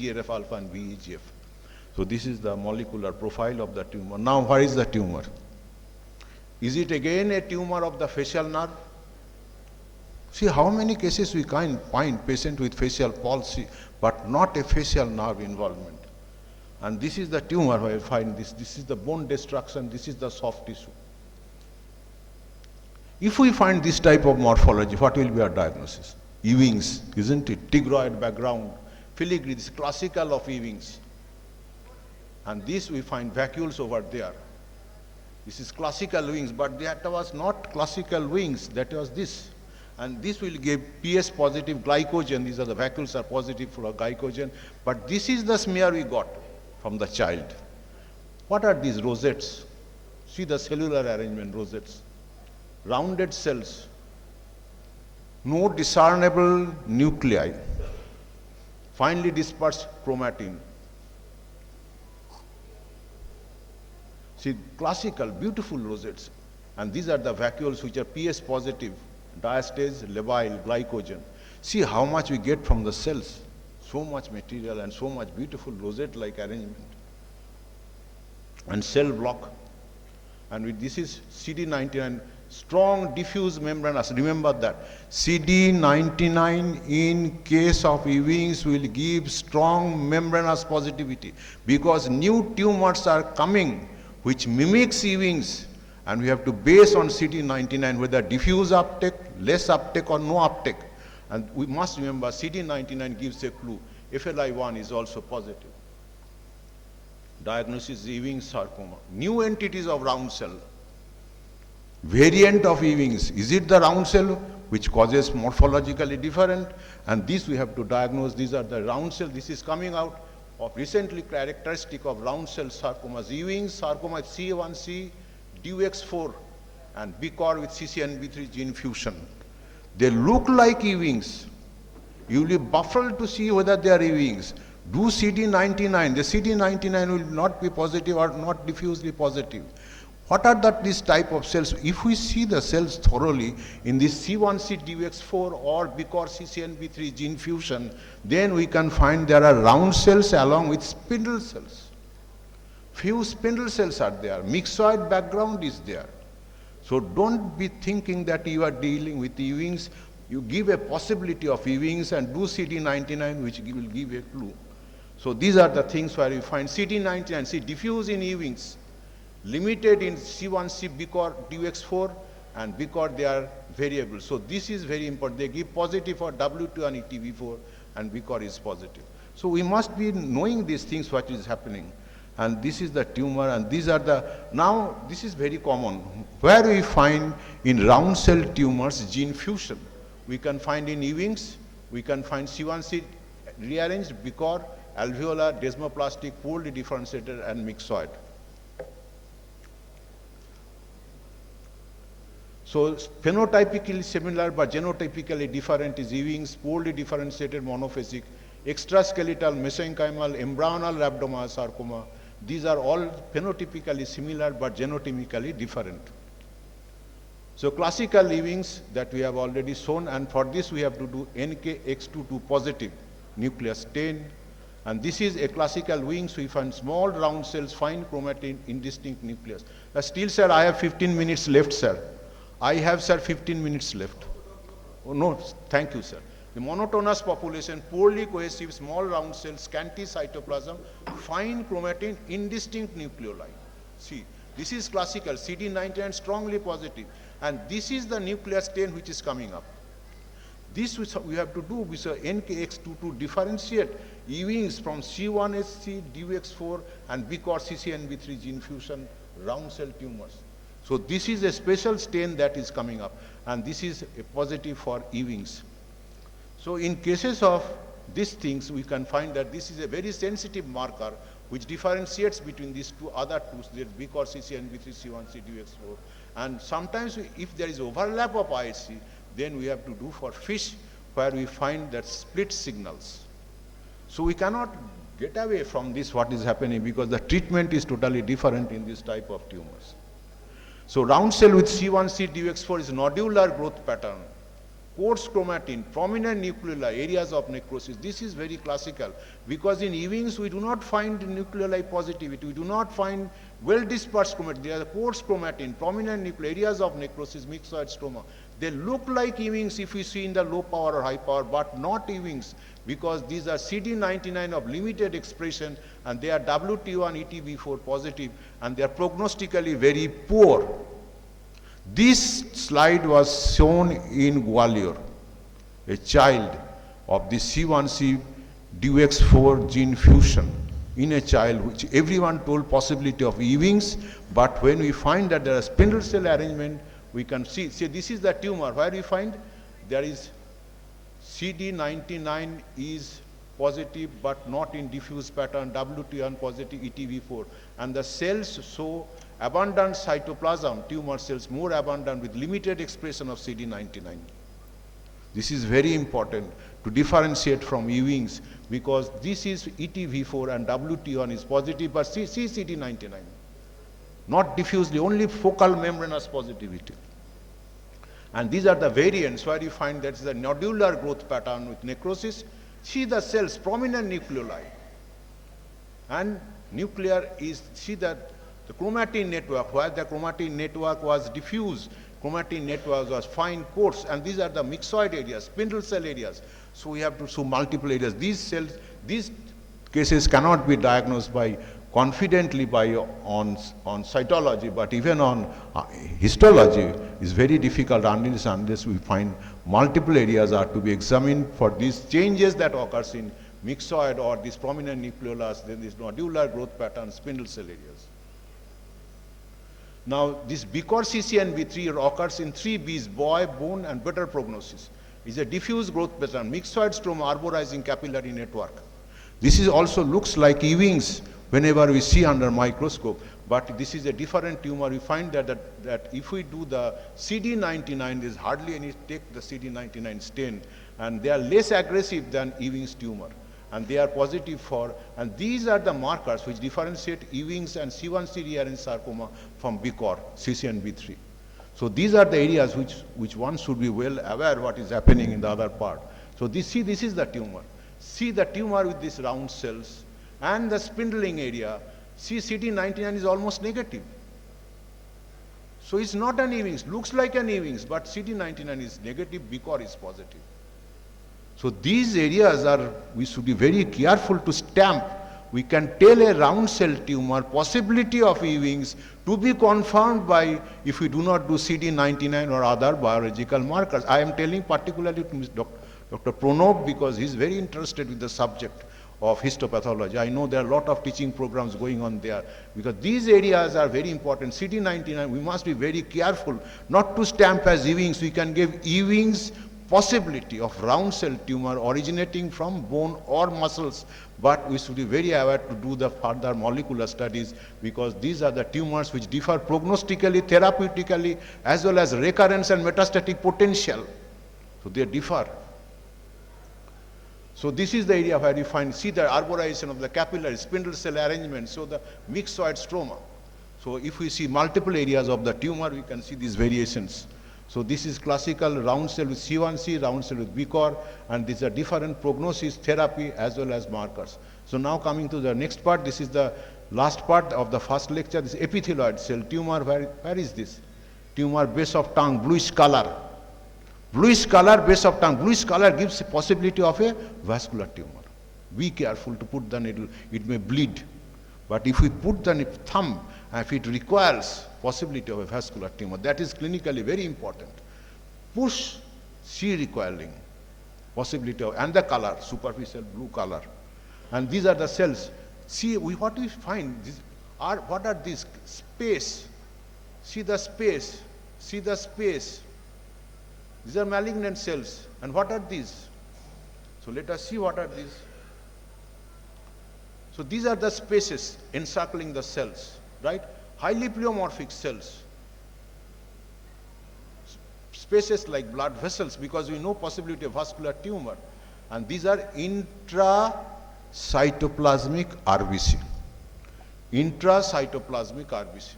TGF alpha and VEGF. So this is the molecular profile of the tumor. Now, where is the tumor? Is it again a tumor of the facial nerve? See how many cases we can find patient with facial palsy, but not a facial nerve involvement. And this is the tumor where I find this. This is the bone destruction. This is the soft tissue. If we find this type of morphology, what will be our diagnosis? Ewing's, isn't it? Tigroid background, filigree, this is classical of Ewing's. And this we find vacuoles over there. This is classical wings, but that was not classical wings, that was this. And this will give PS positive glycogen. These are the vacuoles are positive for glycogen. But this is the smear we got from the child. What are these rosettes? See the cellular arrangement, rosettes. Rounded cells. No discernible nuclei. Finely dispersed chromatin. See, classical, beautiful rosettes. And these are the vacuoles which are PS positive. Diastase, labile, glycogen. See how much we get from the cells. So much material and so much beautiful rosette-like arrangement. And cell block. And this is CD99, strong diffuse membranous. Remember that. CD99 in case of Ewing's will give strong membranous positivity because new tumors are coming which mimics Ewing's. And we have to base on CD99 whether diffuse uptake, less uptake or no uptake. And we must remember CD99 gives a clue. FLI1 is also positive. Diagnosis Ewing's sarcoma. New entities of round cell. Variant of Ewing's. Is it the round cell which causes morphologically different? And this we have to diagnose. These are the round cell. This is coming out of recently characteristic of round cell sarcomas. Ewing's sarcoma C1C, DUX4 and BCOR with CCNB3 gene fusion. They look like Ewing's. You will be baffled to see whether they are Ewing's. Do CD99. The CD99 will not be positive or not diffusely positive. What are these type of cells? If we see the cells thoroughly in this C1C DUX4 or BCOR CCNB3 gene fusion, then we can find there are round cells along with spindle cells. Few spindle cells are there. Myxoid background is there. So don't be thinking that you are dealing with Ewing's. You give a possibility of Ewing's and do CD99 which will give a clue. So these are the things where you find CD99. See, diffuse in Ewing's. Limited in C1C, BCOR, DUX4 and BCOR they are variable. So this is very important. They give positive for W2 and ETV4 and BCOR is positive. So we must be knowing these things what is happening. And this is the tumor and these are the, now this is very common. Where we find in round cell tumors gene fusion. We can find in Ewing's, we can find C1C rearranged, BCOR, alveolar, desmoplastic, poorly differentiated and myxoid. So phenotypically similar but genotypically different is Ewing's, poorly differentiated monophasic, extraskeletal, mesenchymal, embryonal rhabdomyosarcoma. These are all phenotypically similar but genotypically different. So classical Ewing's that we have already shown, and for this we have to do NKX22 positive nucleus 10. And this is a classical Ewing's. We find small round cells, fine chromatin, indistinct nucleus. Still, sir, I have 15 minutes left, sir. I have, sir, 15 minutes left. Oh, no, thank you, sir. The monotonous population, poorly cohesive, small round cells, scanty cytoplasm, fine chromatin, indistinct nucleoli. See, this is classical, CD99 strongly positive. And this is the nucleus 10 which is coming up. This we have to do with NKX22 differentiate Ewing's from C1SC, DUX4 and BCOR CCNB3 gene fusion round cell tumors. So this is a special stain that is coming up and this is a positive for Ewing's. So in cases of these things we can find that this is a very sensitive marker which differentiates between these two other two, the BCOR CCNB3 C1C DUX4. And sometimes if there is overlap of IHC, then we have to do for fish where we find that split signals. So we cannot get away from this what is happening because the treatment is totally different in this type of tumors. So round cell with C1C DUX4 is nodular growth pattern. coarse chromatin, prominent nucleoli, areas of necrosis. This is very classical because in Ewing's we do not find nucleoli positivity. We do not find well-dispersed chromatin. There are coarse chromatin, prominent nucleoli, areas of necrosis, myxoid stroma. They look like Ewing's if we see in the low power or high power, but not Ewing's because these are CD99 of limited expression and they are WT1 ETV4 positive and they are prognostically very poor. This slide was shown in Gwalior, a child of the C1c DUX4 gene fusion in a child which everyone told possibility of Ewing's, but when we find that there is spindle cell arrangement, we can see this is the tumor where we find there is CD99 is positive but not in diffuse pattern, WT1 positive, ETV4, and the cells show abundant cytoplasm, tumor cells more abundant with limited expression of CD99. This is very important to differentiate from Ewing's because this is ETV4 and WT1 is positive but CD99, not diffusely, only focal membranous positivity. And these are the variants where you find that is the nodular growth pattern with necrosis. See the cells, prominent nucleoli. And nuclear is, see that the chromatin network, where the chromatin network was diffuse, chromatin network was fine coarse, and these are the myxoid areas, spindle cell areas. So we have to show multiple areas. These cells, these cases cannot be diagnosed by confidently by on cytology, but even on histology is very difficult unless we find multiple areas are to be examined for these changes that occurs in myxoid or these prominent nucleolus, then this nodular growth pattern, spindle cell areas. Now this BCOR CCNB3 occurs in 3 Bs, boy, bone and better prognosis. It's a diffuse growth pattern, myxoid stroma arborizing capillary network. This is also looks like Ewing's whenever we see under microscope, but this is a different tumor. We find that if we do the CD99, there's hardly any, take the CD99 stain, and they are less aggressive than Ewing's tumor, and they are positive for, and these are the markers which differentiate Ewing's and C1c rearranged sarcoma from BCOR, CCNB3. So these are the areas which one should be well aware what is happening in the other part. So this is the tumor. See the tumor with these round cells, and the spindling area, see CD99 is almost negative. So it's not an Ewing's, looks like an Ewing's, but CD99 is negative, BCOR is positive. So these areas are, we should be very careful to stamp. We can tell a round cell tumor possibility of Ewing's to be confirmed by if we do not do CD99 or other biological markers. I am telling particularly to Dr. Pranab because he is very interested with the subject of histopathology. I know there are a lot of teaching programs going on there because these areas are very important. CD99, we must be very careful not to stamp as Ewing's. We can give Ewing's possibility of round cell tumor originating from bone or muscles, but we should be very aware to do the further molecular studies because these are the tumors which differ prognostically, therapeutically, as well as recurrence and metastatic potential. So they differ. So this is the area where you find, see the arborization of the capillary, spindle cell arrangement, so the myxoid stroma. So if we see multiple areas of the tumor, we can see these variations. So this is classical round cell with C1c, round cell with BCOR, and these are different prognosis, therapy, as well as markers. So now coming to the next part, this is the last part of the first lecture, this epithelioid cell tumor, where is this? Tumor base of tongue, bluish color. Bluish color, base of tongue. Bluish color gives a possibility of a vascular tumor. Be careful to put the needle, it may bleed. But if we put the thumb, if it requires possibility of a vascular tumor, that is clinically very important. Push, see recoiling, possibility of, and the color, superficial blue color. And these are the cells. See, what we find, what are these? Space. See the space, see the space. These are malignant cells. And what are these? So let us see what are these. So these are the spaces encircling the cells, right? Highly pleomorphic cells. Spaces like blood vessels because we know possibility of vascular tumor. And these are intracytoplasmic RBC. Intracytoplasmic RBC.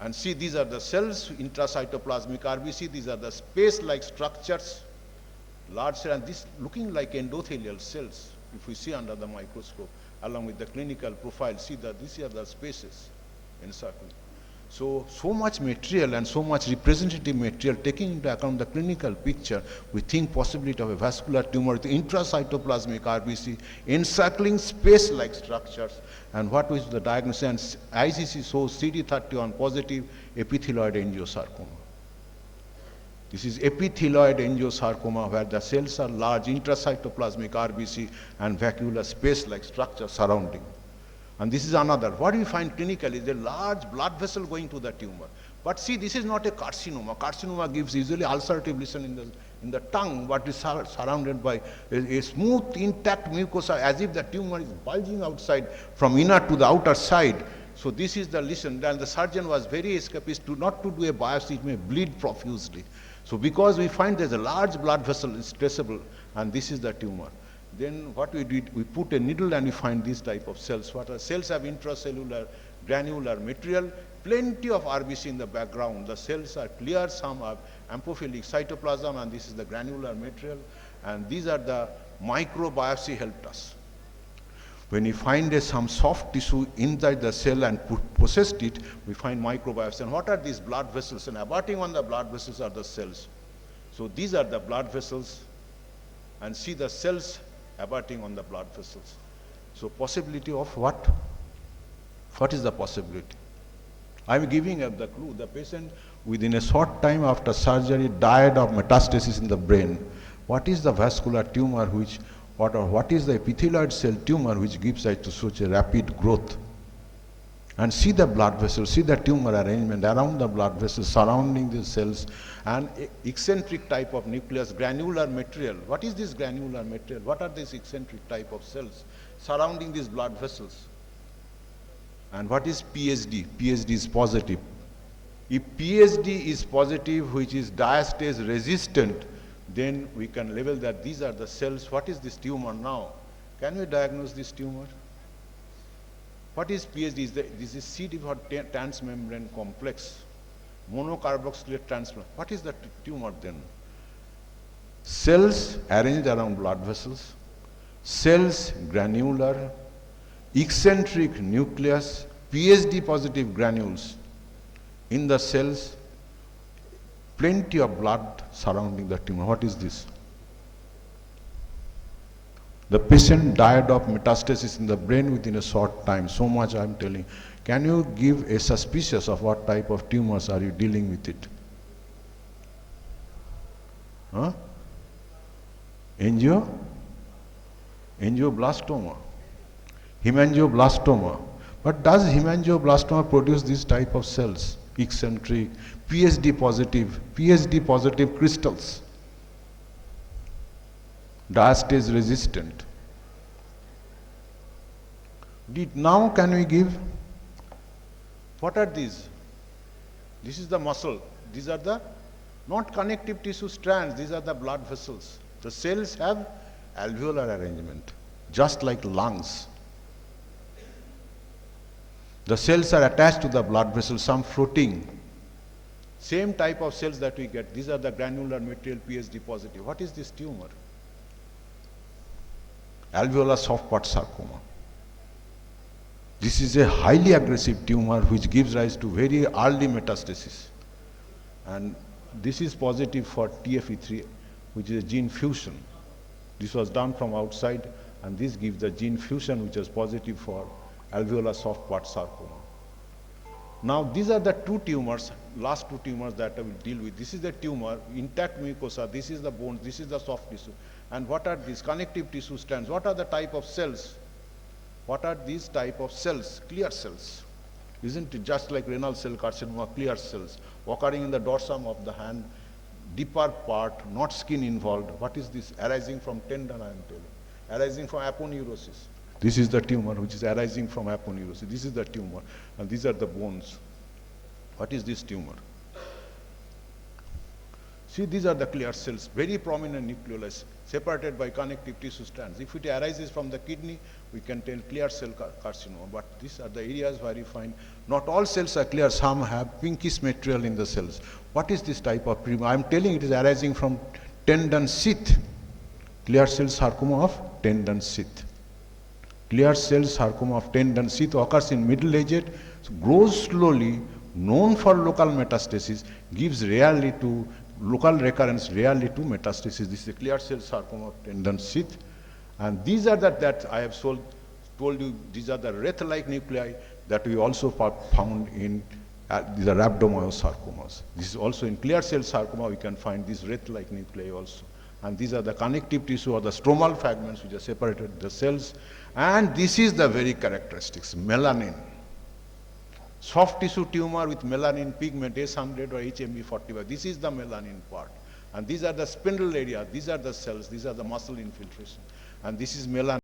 And see, these are the cells, intracytoplasmic RBC. These are the space-like structures, large cell, and this looking like endothelial cells. If we see under the microscope, along with the clinical profile, see that these are the spaces encircling. So much material and so much representative material taking into account the clinical picture, we think possibility of a vascular tumor with intracytoplasmic RBC, encircling space-like structures. And what was the diagnosis? And ICC shows CD31 positive epithelioid angiosarcoma. This is epithelioid angiosarcoma, where the cells are large, intracytoplasmic RBC, and vacuolar space-like structure surrounding. And this is another. What we find clinically is a large blood vessel going to the tumor. But see, this is not a carcinoma. Carcinoma gives usually ulcerative lesion in the tongue, but is surrounded by a smooth, intact mucosa, as if the tumor is bulging outside from inner to the outer side. So this is the lesion, and the surgeon was very escapist not to do a biopsy. It may bleed profusely. So because we find there's a large blood vessel is traceable, and this is the tumor. Then what we did, we put a needle and we find these type of cells. What are cells? Have intracellular granular material, plenty of RBC in the background. The cells are clear, some have amphiphilic cytoplasm, and this is the granular material. And these are the microbiopsy helped us. When we find some soft tissue inside the cell and processed it, we find microbiopsy. And what are these blood vessels? And abating on the blood vessels are the cells. So these are the blood vessels, and see the cells abating on the blood vessels. So possibility of what? What is the possibility? I'm giving up the clue. The patient within a short time after surgery died of metastasis in the brain. What is the vascular tumor what is the epithelioid cell tumor which gives rise to such a rapid growth? And see the blood vessels, see the tumor arrangement around the blood vessels, surrounding the cells, and eccentric type of nucleus, granular material. What is this granular material? What are these eccentric type of cells surrounding these blood vessels? And what is PSD? PSD is positive. If PSD is positive, which is diastase resistant, then we can label that these are the cells. What is this tumor now? Can we diagnose this tumor? What is PSD? This is CD4 transmembrane complex, monocarboxylate transmembrane. What is the tumor then? Cells arranged around blood vessels, cells granular, eccentric nucleus, PSD positive granules in the cells, plenty of blood surrounding the tumor. What is this? The patient died of metastasis in the brain within a short time. So much I'm telling. Can you give a suspicious of what type of tumors are you dealing with it? Huh? Angioblastoma. Hemangioblastoma. But does hemangioblastoma produce this type of cells? Eccentric, PSD positive crystals. Diastase resistant. Now can we give, what are these? This is the muscle. These are the not connective tissue strands, these are the blood vessels. The cells have alveolar arrangement, just like lungs. The cells are attached to the blood vessels, some floating. Same type of cells that we get. These are the granular material PSD positive. What is this tumor? Alveolar soft part sarcoma. This is a highly aggressive tumor which gives rise to very early metastasis. And this is positive for TFE3, which is a gene fusion. This was done from outside, and this gives the gene fusion which is positive for alveolar soft part sarcoma. Now these are the two tumors, last two tumors that I will deal with. This is the tumor, intact mucosa, this is the bones, this is the soft tissue. And what are these connective tissue strands? What are the type of cells? What are these type of cells? Clear cells. Isn't it just like renal cell carcinoma, clear cells occurring in the dorsum of the hand, deeper part, not skin involved. What is this? Arising from tendon, I am telling. Arising from aponeurosis. This is the tumor which is arising from aponeurosis. This is the tumor, and these are the bones. What is this tumor? See, these are the clear cells, very prominent nucleolus, separated by connective tissue strands. If it arises from the kidney, we can tell clear cell carcinoma, but these are the areas where you find not all cells are clear, some have pinkish material in the cells. What is this type of I am telling it is arising from tendon sheath, clear cell sarcoma of tendon sheath. Clear cell sarcoma of tendon sheath occurs in middle-aged, grows slowly, known for local metastasis, gives rarely to local recurrence, rarely to metastasis. This is a clear cell sarcoma of tendon sheath. And these are that I have told you, these are the wreath-like nuclei that we also found in these are rhabdomyosarcomas. This is also in clear cell sarcoma, we can find these wreath-like nuclei also. And these are the connective tissue or the stromal fragments which are separated the cells. And this is the very characteristics, melanin. Soft tissue tumor with melanin pigment, S100 or HMB45. This is the melanin part. And these are the spindle area, these are the cells, these are the muscle infiltration. And this is melanin.